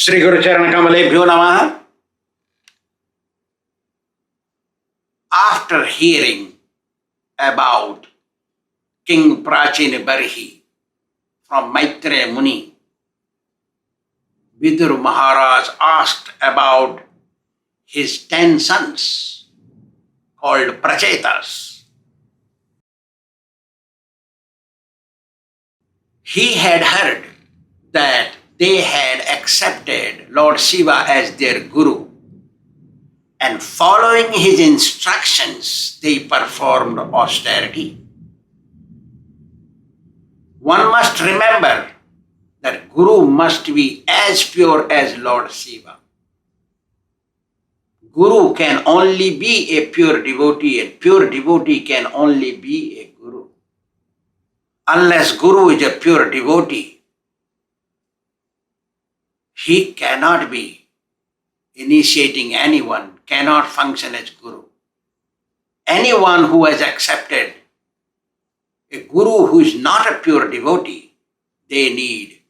Sri Guru Charana Kamalebhyo Namaha. After hearing about King Prachina Barhi from Maitreya Muni, Vidur Maharaj asked about his 10 sons called Prachetas. He had heard that they had accepted Lord Shiva as their Guru, and following his instructions, they performed austerity. One must remember that Guru must be as pure as Lord Shiva. Guru can only be a pure devotee, and pure devotee can only be a Guru. Unless Guru is a pure devotee, he cannot be initiating anyone, cannot function as Guru. Anyone who has accepted a Guru who is not a pure devotee, they need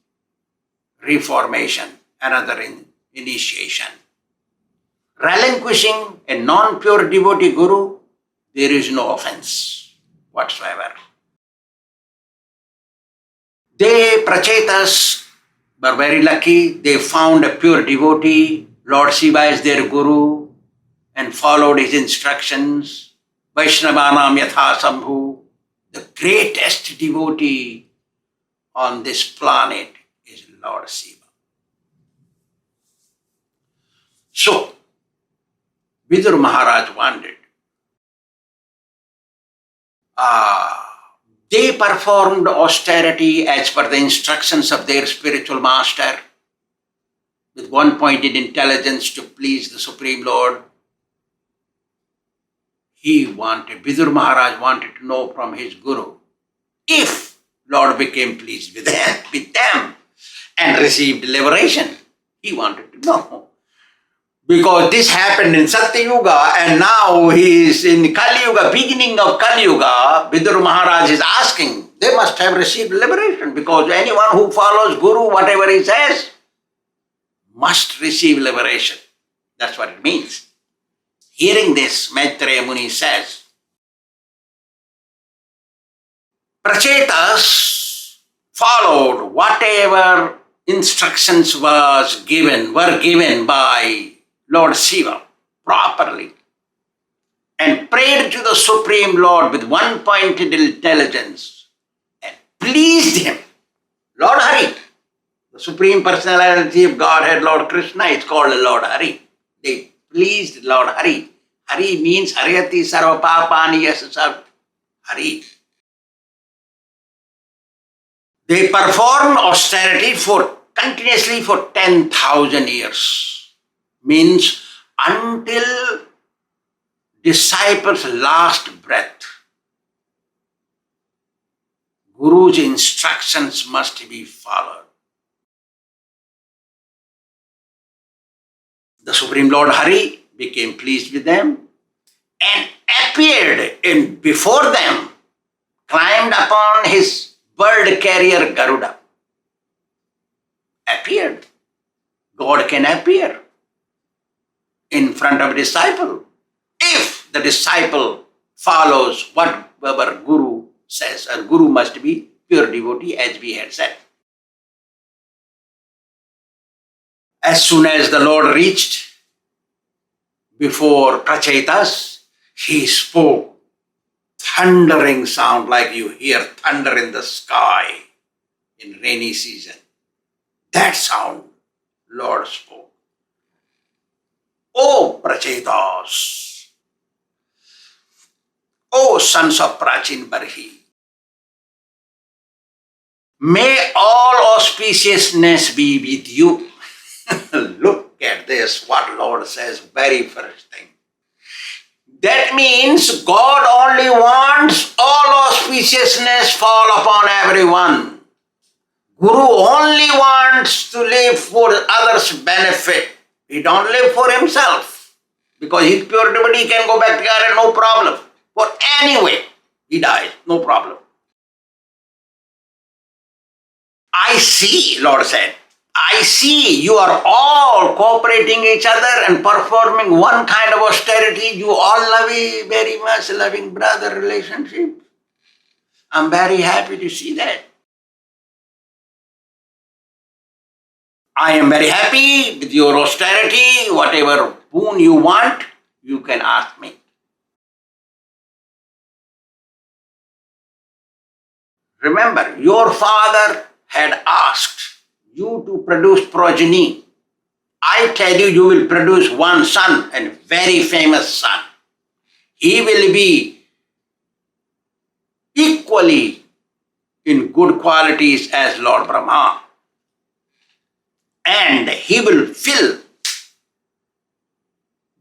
reformation, another initiation. Relinquishing a non-pure devotee Guru, there is no offense whatsoever. They, Prachetas, were very lucky. They found a pure devotee, Lord Shiva is their Guru, and followed his instructions. Vaishnavanam yatha sambhu. The greatest devotee on this planet is Lord Shiva. So, Vidur Maharaj wondered. They performed austerity as per the instructions of their spiritual master, with one-pointed intelligence to please the Supreme Lord. Vidur Maharaj wanted to know from his Guru if Lord became pleased with them and received liberation. He wanted to know. Because this happened in Satya Yuga and now he is in Kali Yuga, beginning of Kali Yuga. Vidur Maharaj is asking, they must have received liberation, because anyone who follows Guru, whatever he says, must receive liberation. That's what it means. Hearing this, Maitreya Muni says, Prachetas followed whatever instructions were given by Lord Shiva properly, and prayed to the Supreme Lord with one-pointed intelligence and pleased him. Lord Hari, the Supreme Personality of Godhead, Lord Kṛṣṇa, is called Lord Hari. They pleased Lord Hari. Hari means Haryati Sarva Papani Yasasab Hari. They performed austerity continuously for 10,000 years. Means until disciples' last breath. Guru's instructions must be followed. The Supreme Lord Hari became pleased with them and appeared before them, climbed upon his bird carrier Garuda. Appeared. God can appear in front of a disciple if the disciple follows whatever Guru says. And Guru must be pure devotee, as we had said. As soon as the Lord reached before Prachetas, he spoke thundering sound, like you hear thunder in the sky in rainy season. That sound Lord spoke. O Prachetas, O sons of Prachin Barhi, may all auspiciousness be with you. Look at this, what Lord says, very first thing. That means God only wants all auspiciousness fall upon everyone. Guru only wants to live for others' benefit. He don't live for himself. Because he's pure devotee, he can go back to God, no problem. For anyway, he dies, no problem. I see, Lord said, I see you are all cooperating each other and performing one kind of austerity. You all love it very much, loving brother relationship. I'm very happy to see that. I am very happy with your austerity. Whatever boon you want, you can ask me. Remember, your father had asked you to produce progeny. I tell you, you will produce one son, and very famous son. He will be equally in good qualities as Lord Brahma. And he will fill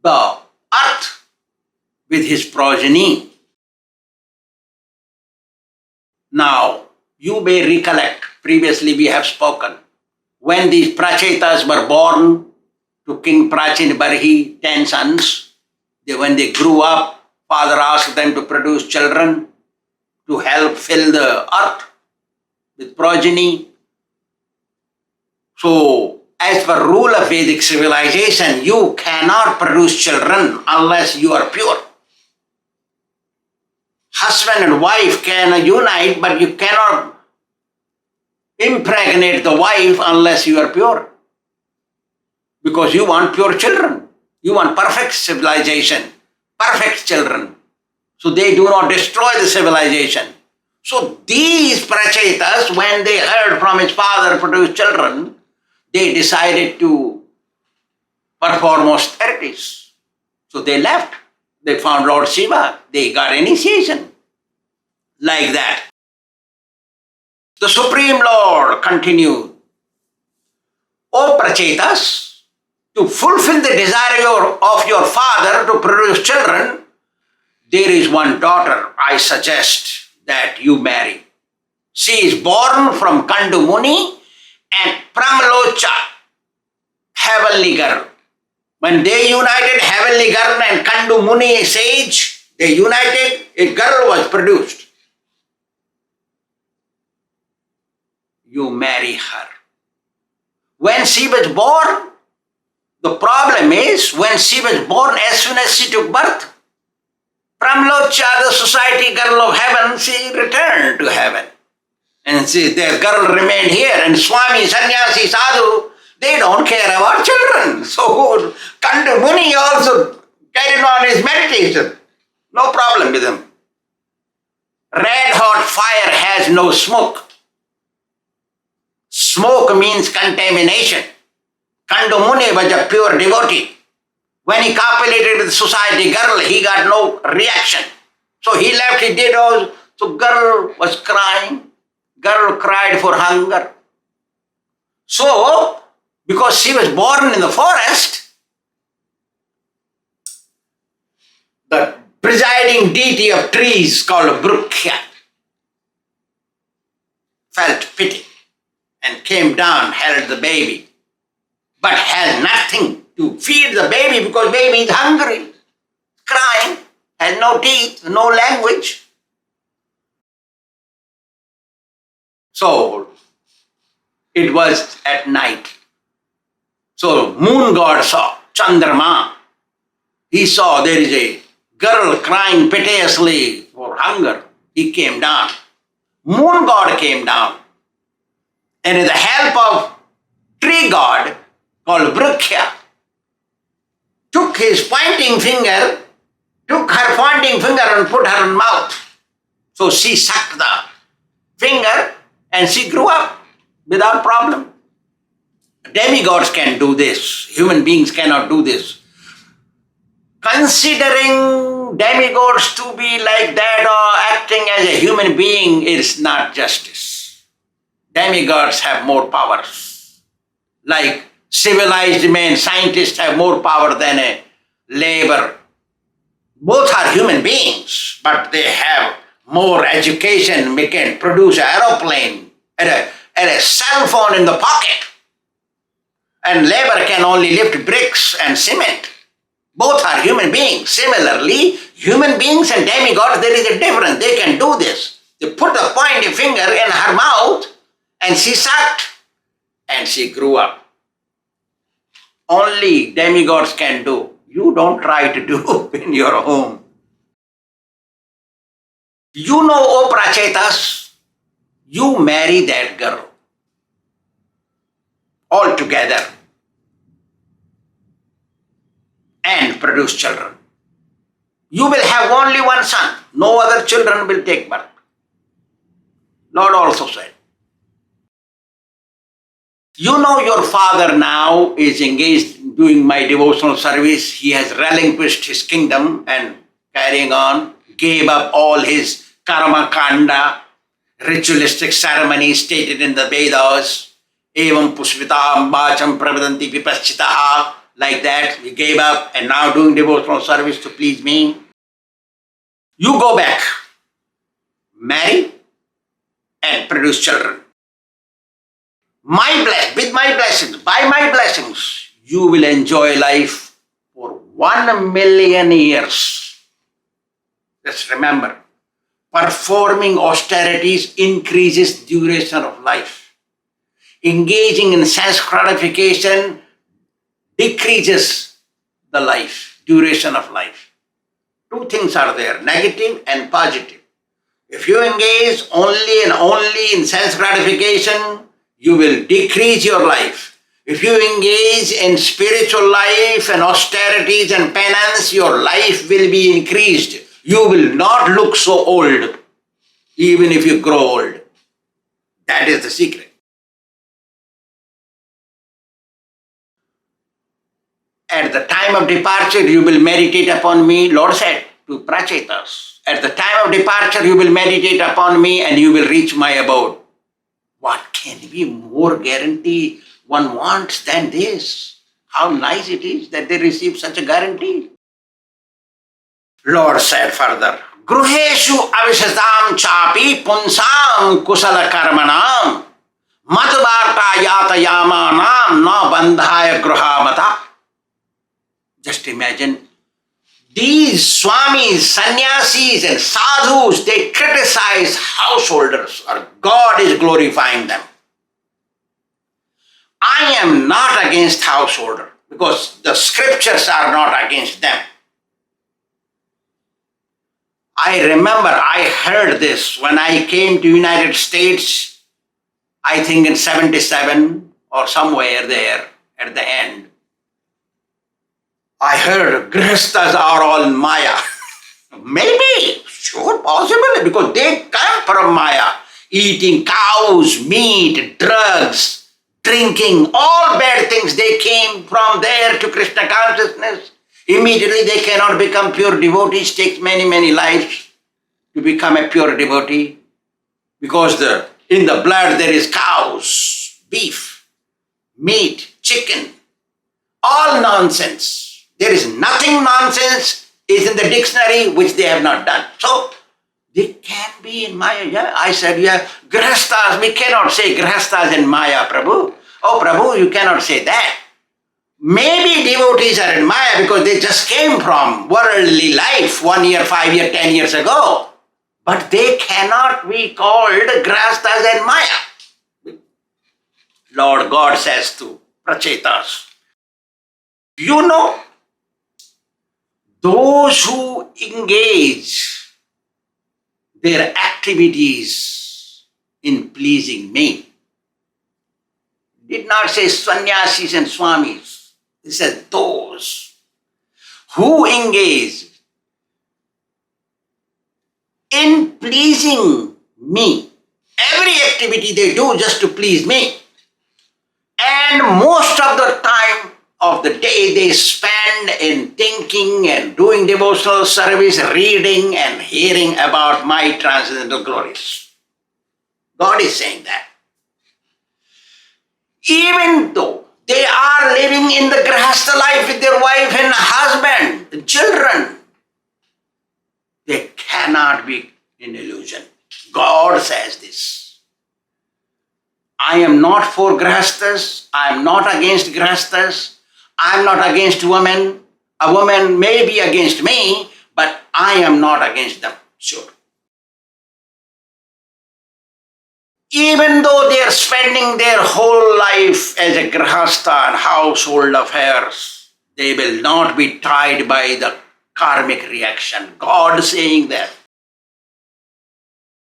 the earth with his progeny. Now, you may recollect, previously we have spoken, when these Prachetas were born to King Prachin Barhi, 10 sons, when they grew up, father asked them to produce children to help fill the earth with progeny. So, as per rule of Vedic civilization, you cannot produce children unless you are pure. Husband and wife can unite, but you cannot impregnate the wife unless you are pure. Because you want pure children. You want perfect civilization, perfect children. So they do not destroy the civilization. So these Prachetas, when they heard from his father produce children, they decided to perform austerities. So they left. They found Lord Shiva. They got initiation. Like that. The Supreme Lord continued, O Prachetas, to fulfill the desire of your father to produce children, there is one daughter I suggest that you marry. She is born from Kandu Muni and Pramalocha, heavenly girl. When they united, heavenly girl and Kandu Muni sage, they united, a girl was produced. You marry her. When she was born, the problem is, when she was born, as soon as she took birth, Pramalocha, the society girl of heaven, she returned to heaven. And the girl remained here. And Swāmī, Sannyasi, Sadhu, they don't care about children. So Kandu Muni also carried on his meditation. No problem with him. Red hot fire has no smoke. Smoke means contamination. Kandu Muni was a pure devotee. When he copulated with the society girl, he got no reaction. So he left, he did all. So girl was crying. Girl cried for hunger. So, because she was born in the forest, the presiding deity of trees called Brukya felt pity and came down, held the baby, but has nothing to feed the baby because baby is hungry, crying, has no teeth, no language. So, it was at night. So, moon god saw, Chandrama. He saw there is a girl crying piteously for hunger. He came down. Moon god came down. And with the help of tree god called Brukya, took his pointing finger, took her pointing finger and put her in mouth. So she sucked the finger and she grew up without problem. Demigods can do this. Human beings cannot do this. Considering demigods to be like that or acting as a human being is not justice. Demigods have more powers. Like civilized men, scientists have more power than a labor. Both are human beings, but they have more education. We can produce an aeroplane and a cell phone in the pocket. And labor can only lift bricks and cement. Both are human beings. Similarly, human beings and demigods, there is a difference. They can do this. They put a pointing finger in her mouth and she sucked and she grew up. Only demigods can do. You don't try to do in your home. You know, O Prachetas, you marry that girl all together and produce children. You will have only one son. No other children will take birth. Lord also said, you know your father now is engaged in doing my devotional service. He has relinquished his kingdom and carrying on, gave up all his karma kanda, ritualistic ceremonies stated in the Vedas, evam pushpitam bacham pravadanti vipaschitaha, like that. He gave up and now doing devotional service to please me. You go back, marry and produce children. With my blessings, by my blessings, you will enjoy life for 1,000,000 years. Just remember, performing austerities increases duration of life. Engaging in sense gratification decreases the life, duration of life. Two things are there, negative and positive. If you engage only in sense gratification, you will decrease your life. If you engage in spiritual life and austerities and penance, your life will be increased. You will not look so old, even if you grow old. That is the secret. At the time of departure, you will meditate upon me, Lord said to Prachetas. At the time of departure, you will meditate upon me and you will reach my abode. What can be more guarantee one wants than this? How nice it is that they receive such a guarantee. Lord said further, Gruheshu avishatam chapi punsam kusala karmanam matvarta yatayamanam na bandhaya gruhamata. Just imagine, these Swāmīs, sannyasis and sadhus, they criticize householders, or God is glorifying them. I am not against householder because the scriptures are not against them. I remember I heard this when I came to United States, I think in 77 or somewhere there at the end. I heard Grihasthas are all Maya. Maybe, sure, possibly, because they come from Maya. Eating cows, meat, drugs, drinking, all bad things, they came from there to Krishna consciousness. Immediately they cannot become pure devotees. Takes many, many lives to become a pure devotee. Because in the blood there is cows, beef, meat, chicken, all nonsense. There is nothing nonsense is in the dictionary which they have not done. So, they can be in Maya. Yeah? I said, yeah, Grihasthas, we cannot say Grihasthas in Maya, Prabhu. Oh, Prabhu, you cannot say that. Maybe devotees are in Maya because they just came from worldly life 1 year, 5 years, 10 years ago. But they cannot be called Grihasthas in Maya. Lord God says to Prachetas, you know, those who engage their activities in pleasing me, did not say sannyasis and Swāmīs. It says those who engage in pleasing me. Every activity they do just to please me. And most of the time of the day they spend in thinking and doing devotional service, reading and hearing about my transcendental glories. God is saying that. Even though they are living in the grihastha life with their wife and husband, the children, they cannot be in illusion. God says this. I am not for grihasthas. I am not against grihasthas. I am not against women. A woman may be against me, but I am not against them. Sure. Even though they are spending their whole life as a grihastha and household affairs, they will not be tied by the karmic reaction. God saying that.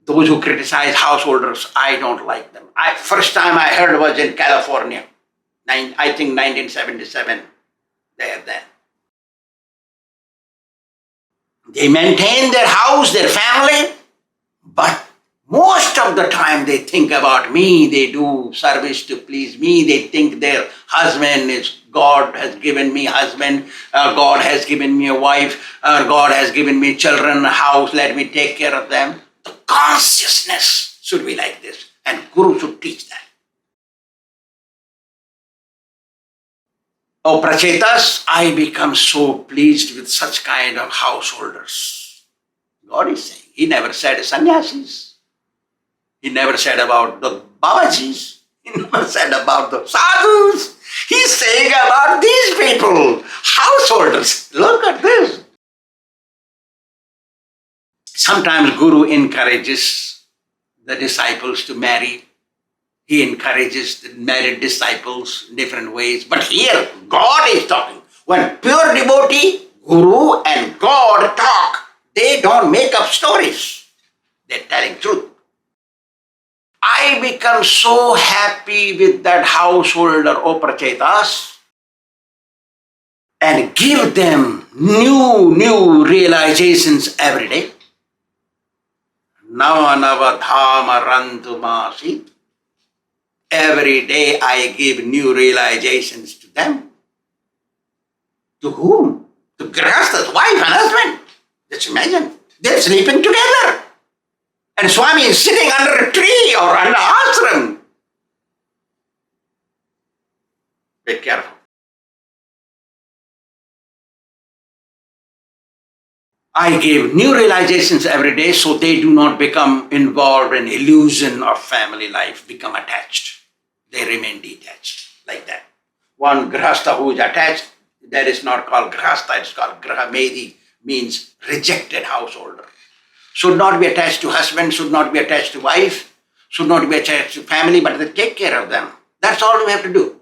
Those who criticize householders, I don't like them. First time I heard was in California, I think 1977, there then. They maintain their house, their family, but most of the time they think about me, they do service to please me, they think their husband is, God has given me husband, God has given me a wife, God has given me children, a house, let me take care of them. The consciousness should be like this, and Guru should teach that. Oh, Prachetas, I become so pleased with such kind of householders. God is saying, He never said sannyasis. He never said about the Babajis. He never said about the sadhus. He's saying about these people, householders. Look at this. Sometimes Guru encourages the disciples to marry. He encourages the married disciples in different ways. But here, God is talking. When pure devotee, Guru and God talk, they don't make up stories. They're telling truth. I become so happy with that householder, O Prachetas, and give them new realizations every day. Nava Dharma Randumasi. Every day I give new realizations to them. To whom? To Grihastha's wife and husband. Just imagine. They're sleeping together. And Swāmī is sitting under a tree or under ashram. Be careful. I give new realizations every day so they do not become involved in illusion of family life, become attached. They remain detached, like that. One grihastha who is attached, that is not called grihastha, it's called grahamedi, means rejected householder. Should not be attached to husband, should not be attached to wife, should not be attached to family, but they take care of them. That's all we have to do.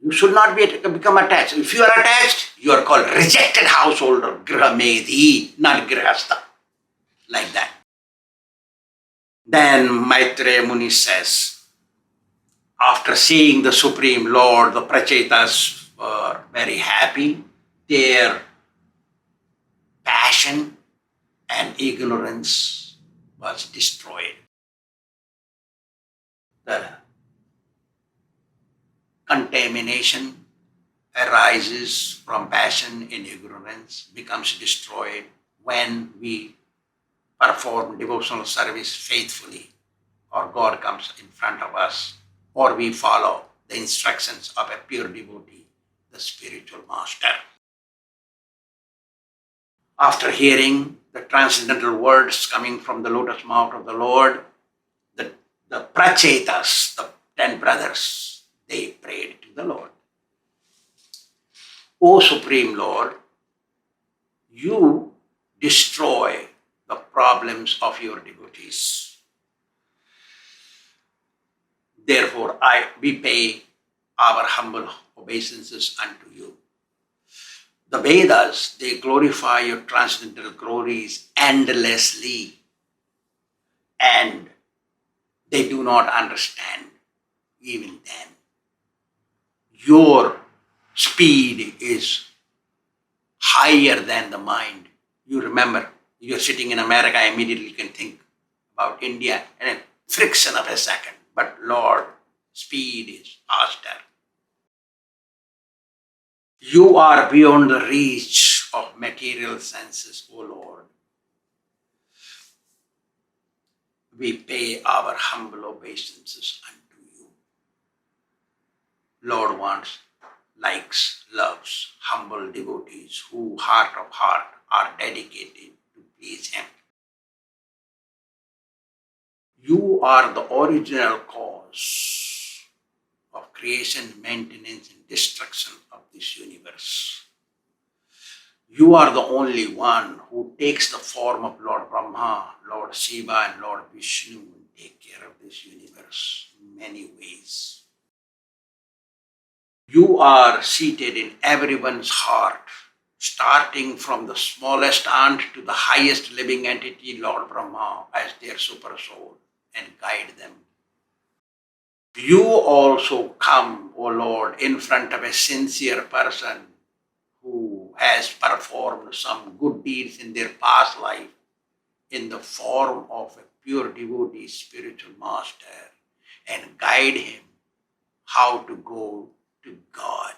You should not become attached. If you are attached, you are called rejected householder, grahamedi, not grihastha, like that. Then Maitreya Muni says, after seeing the Supreme Lord, the Prachetas were very happy. Their passion and ignorance was destroyed. The contamination arises from passion and ignorance, becomes destroyed when we perform devotional service faithfully, or God comes in front of us, or we follow the instructions of a pure devotee, the spiritual master. After hearing the transcendental words coming from the lotus mouth of the Lord, the Prachetas, the 10 brothers, they prayed to the Lord. O Supreme Lord, you destroy the problems of your devotees. Therefore, we pay our humble obeisances unto you. The Vedas, they glorify your transcendental glories endlessly, and they do not understand even then. Your speed is higher than the mind. You remember, you're sitting in America, immediately you can think about India in a fraction of a second. But Lord, speed is faster. You are beyond the reach of material senses, O Lord. We pay our humble obeisances unto you. Lord wants, likes, loves humble devotees who, heart of heart, are dedicated to please Him. You are the original cause of creation, maintenance, and destruction of this universe. You are the only one who takes the form of Lord Brahma, Lord Shiva, and Lord Vishnu and take care of this universe in many ways. You are seated in everyone's heart, starting from the smallest ant to the highest living entity, Lord Brahma, as their super soul, and guide them. You also come, O Lord, in front of a sincere person who has performed some good deeds in their past life in the form of a pure devotee, spiritual master, and guide him how to go to God.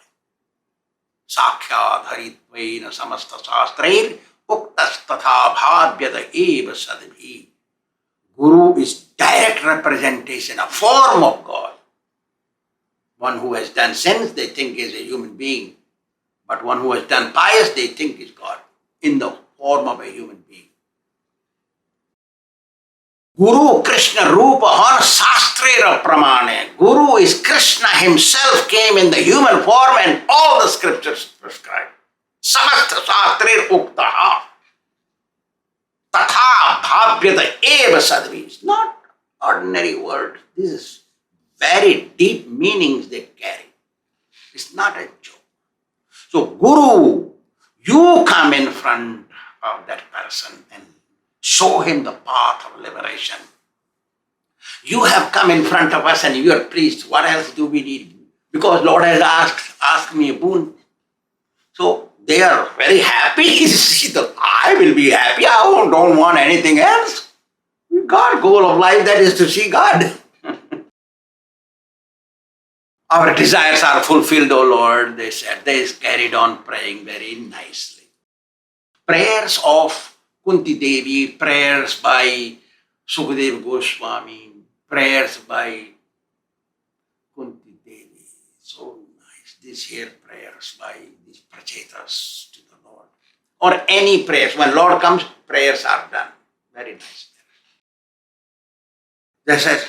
Sakhyāt haritvaina samasta shastrair uktas tatha bhavyata eva sadbhi. Guru is direct representation, a form of God. One who has done sins, they think is a human being. But one who has done pious, they think is God, in the form of a human being. Guru Kṛṣṇa Rupa Han Sastrera Pramane. Guru is Kṛṣṇa himself, came in the human form, and all the scriptures prescribe. Samasta Shastrer Uktaha. Tatha Bhavyata Eva Sadvi. It's not ordinary words. This is very deep meanings they carry. It's not a joke. So Guru, you come in front of that person and show him the path of liberation. You have come in front of us and you are pleased. What else do we need? Because Lord has asked me a boon. So they are very happy. I will be happy. I don't want anything else. God, goal of life, that is to see God. Our desires are fulfilled, O Lord, they said. They carried on praying very nicely. Prayers of Kunti Devi, prayers by Sukadeva Goswami, prayers by Kunti Devi. So nice. These here prayers by these Prachetas to the Lord. Or any prayers. When Lord comes, prayers are done. Very nice. They said,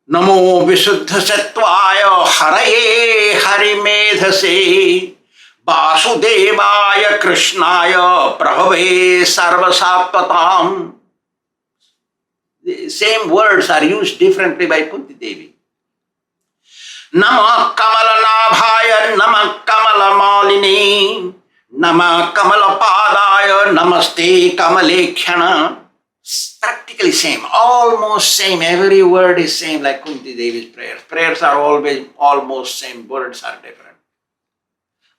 Namo Visuddha Sattvaya Haraye Harimedhase Vasudevaya Kṛṣṇāya Prabhave Sarvasatvatam. The same words are used differently by Kunti Devi. Nama Kamala Nabhaya Nama Kamala Malini Nama Kamala Padaya Namaste Kamalekhyana. Practically same, almost same. Every word is same like Kunti Devi's prayers. Prayers are always almost same, words are different.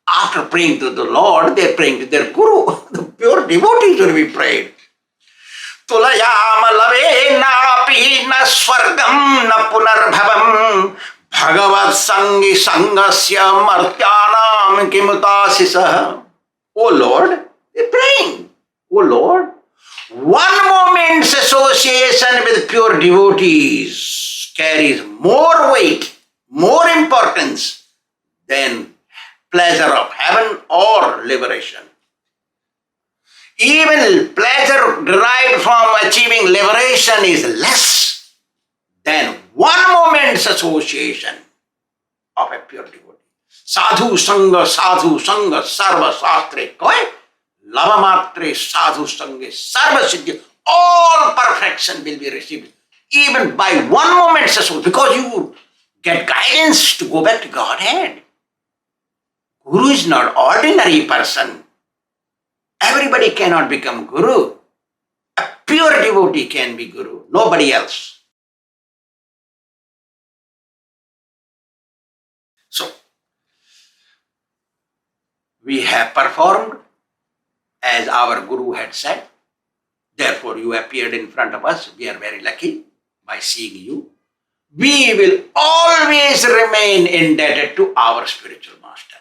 After praying to the Lord, they are praying to their Guru. The pure devotees will be prayed. Tulayama lave napi na swargam na punarbhavam Bhāgavat sangi sangasya martyanam kimutasisa. Oh Lord, they are praying. Oh Lord, one moment's association with pure devotees carries more weight, more importance than pleasure of heaven or liberation. Even pleasure derived from achieving liberation is less than one moment's association of a pure devotee. Sadhu Sangha, Sarva Shastre Koi. Lavamatre sadhu sange sarva siddhi, all perfection will be received even by one moment's association, because you get guidance to go back to Godhead. Guru is not ordinary person. Everybody cannot become Guru. A pure devotee can be Guru, nobody else. So, we have performed as our Guru had said. Therefore, you appeared in front of us. We are very lucky by seeing you. We will always remain indebted to our spiritual master.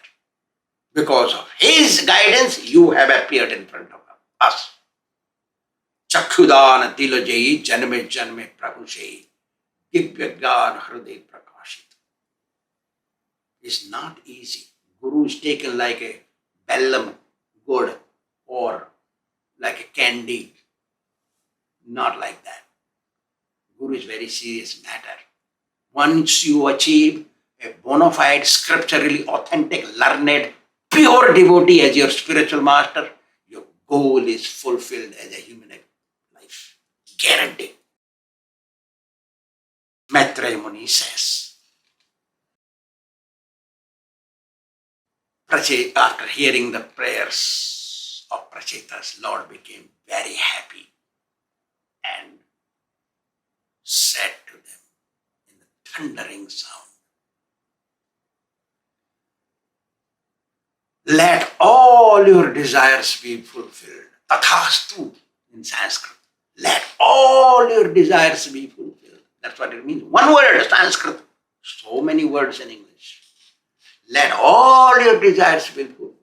Because of his guidance, you have appeared in front of us. Chakhudan tilajayi janme janme prabhushe divyagyan hriday prakashit. It's not easy. Guru is taken like a bellam gourd or like a candy. Not like that. Guru is very serious matter. Once you achieve a bona fide, scripturally authentic, learned, pure devotee as your spiritual master, your goal is fulfilled as a human life. Guaranteed. Maitreya Muni says, after hearing the prayers of Prachetas, Lord became very happy and said to them in a thundering sound, let all your desires be fulfilled. Tathastu in Sanskrit. Let all your desires be fulfilled. That's what it means. One word, Sanskrit. So many words in English. Let all your desires be fulfilled.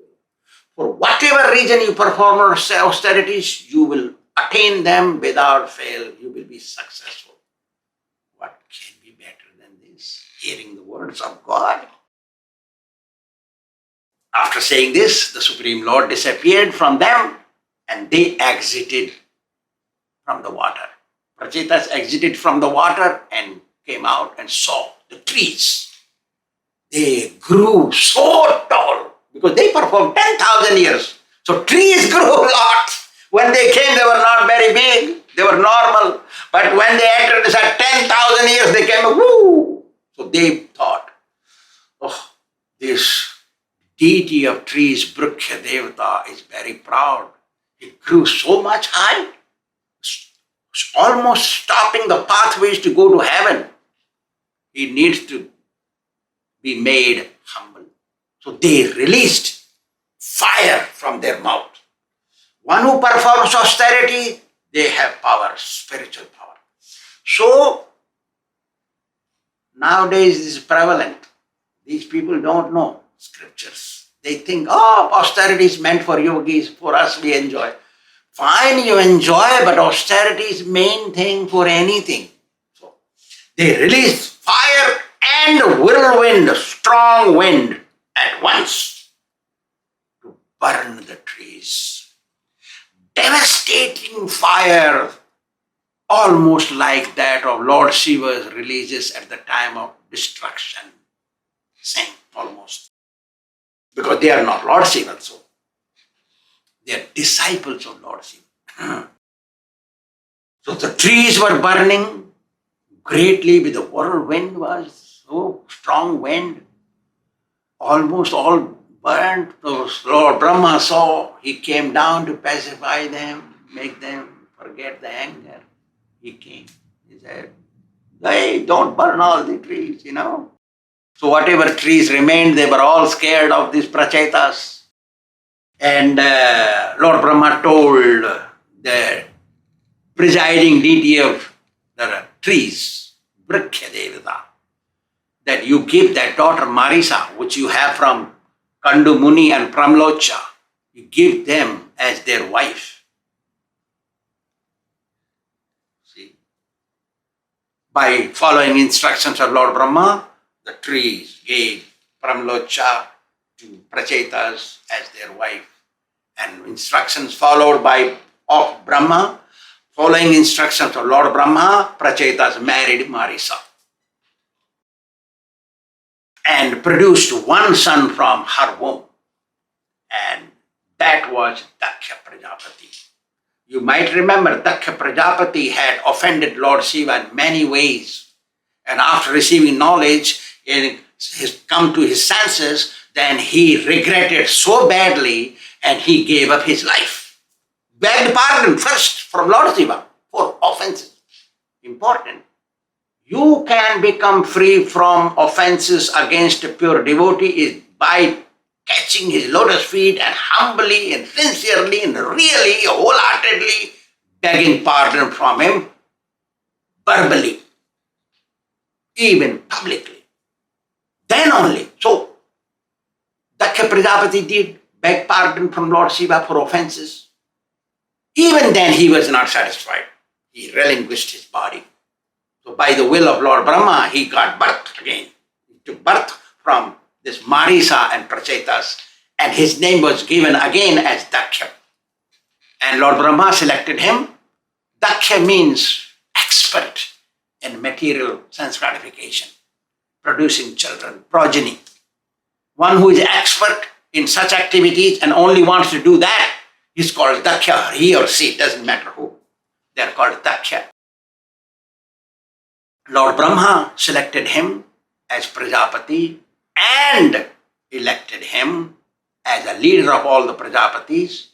For whatever reason you perform austerities, you will attain them without fail. You will be successful. What can be better than this? Hearing the words of God. After saying this, the Supreme Lord disappeared from them and they exited from the water. Prachetas exited from the water and came out and saw the trees. They grew so tall because they performed 10,000 years. So trees grew a lot. When they came, they were not very big. They were normal. But when they entered this at 10,000 years, they came, woo! So they thought, oh, this deity of trees, Brukya Devata, is very proud. It grew so much high, almost stopping the pathways to go to heaven. He needs to be made humble. So they released fire from their mouth. One who performs austerity, they have power, spiritual power. So nowadays this is prevalent. These people don't know scriptures. They think, oh, austerity is meant for yogis, for us we enjoy. Fine, you enjoy, but austerity is main thing for anything. So they release fire and whirlwind, strong wind at once to burn the trees. Devastating fire, almost like that of Lord Shiva's releases at the time of destruction. Same, almost. Because they are not Lord Shiva, so they are disciples of Lord Shiva. So the trees were burning greatly with the whirlwind, was so strong wind, almost all burnt. So Lord Brahma saw, he came down to pacify them, make them forget the anger. He came, he said, hey, don't burn all the trees, So whatever trees remained, they were all scared of these Prachetas. And Lord Brahma told the presiding deity of the trees, Brukya Devata, that you give that daughter Marisa, which you have from Kandu Muni and Pramlocha, you give them as their wife. See? By following instructions of Lord Brahma, the trees gave Pramlocha to Prachetas as their wife. And instructions followed of Brahma, following instructions of Lord Brahma, Prachetas married Marisa and produced one son from her womb. And that was Daksha Prajapati. You might remember Daksha Prajapati had offended Lord Shiva in many ways. And after receiving knowledge, and he's come to his senses, then he regretted so badly and he gave up his life. Begged pardon first from Lord Shiva for offenses. Important. You can become free from offenses against a pure devotee is by catching his lotus feet and humbly and sincerely and really, wholeheartedly begging pardon from him verbally, even publicly. Then only. So, Daksha Prajapati did beg pardon from Lord Shiva for offenses. Even then he was not satisfied. He relinquished his body. So by the will of Lord Brahma, he got birth again. He took birth from this Marisa and Prachetas, and his name was given again as Daksha. And Lord Brahma selected him. Daksha means expert in material sense gratification, producing children, progeny. One who is expert in such activities and only wants to do that is called Daksha. He or she, doesn't matter who. They are called Daksha. Lord Brahma selected him as Prajapati and elected him as a leader of all the Prajapatis.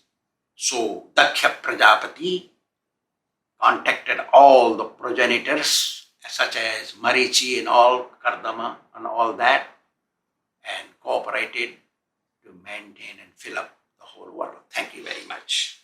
So Daksha Prajapati contacted all the progenitors such as Marichi and all, Kardama and all that, and cooperated to maintain and fill up the whole world. Thank you very much.